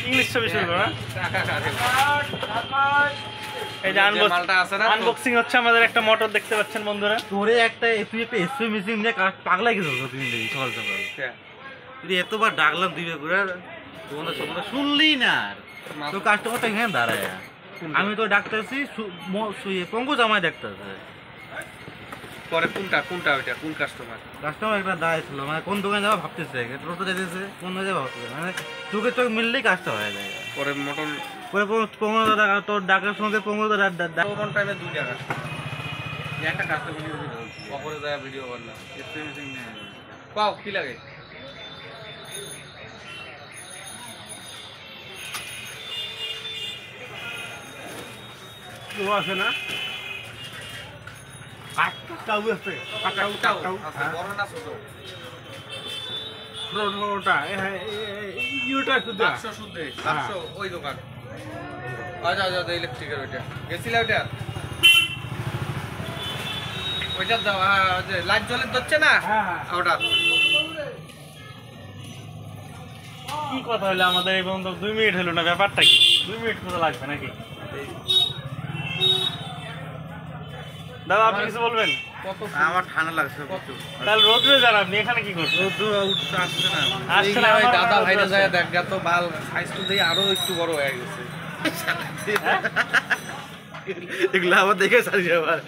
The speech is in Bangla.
ইংলিশ ছবি শুরু করা। এই যে আনবক্সিং হচ্ছে আমাদের একটা মোটর দেখতে পাচ্ছেন বন্ধুরা। তোরে তুই একটা এসপি মেশিন নিয়ে পাগলা গেছিস তুমি সকাল সকাল। তুই এতবার ডাকলাম দিবে করে তোমাদের সবটা শুনলি না। তো কাস্টমারটা এখানে দাঁড়ায়, আমি তো ডাক্তারছি পঙ্কজ আমায় ডাক্তারছে। পরে কোনটা ওইটা কোন কাস্টমার একটা দাঁড়ায় ছিল, মানে কোন দোকানে যাওয়া ভাবতেছে, টোটো যেতেছে কোন জায়গায় ভাবতেছে, মানে চোখে চোখ মিললেই কাজটা হয়ে যায়। পরে মোটর পরে পঙ্কজ টাকা তোর ডাকার সঙ্গে পঙ্কজ কোন টাইমে দুই টাকা একটা কাস্টমার অপরে যায় ভিডিও করলাম পাও কি লাগে ও আছে না কাউ আছে বড় না ছোট ওটা ইউটা শুধু 800 শুদ্ধ 800 ওই দোকান আচ্ছা ইলেকট্রিকের ওইটা গেছিলা ওইটা দাও যে লাইট জ্বলে দিচ্ছে না ওটা কি কথা হলো আমাদের এই পর্যন্ত 2 মিনিট হলো না, ব্যাপারটা কি 2 মিনিট মতো লাগবে নাকি? দাদা আপনি কিছু বলবেন? আমার ঠান্ডা লাগছে তাহলে রোদ্রে যান, আপনি এখানে কি করছেন? আসছে না, ওই দাদা ভাইরা যায় দেখ গা তো বাল সাইজ তো দিয়ে আরো একটু বড় হয়ে গেছে এগুলো আবার দেখে সারি আবার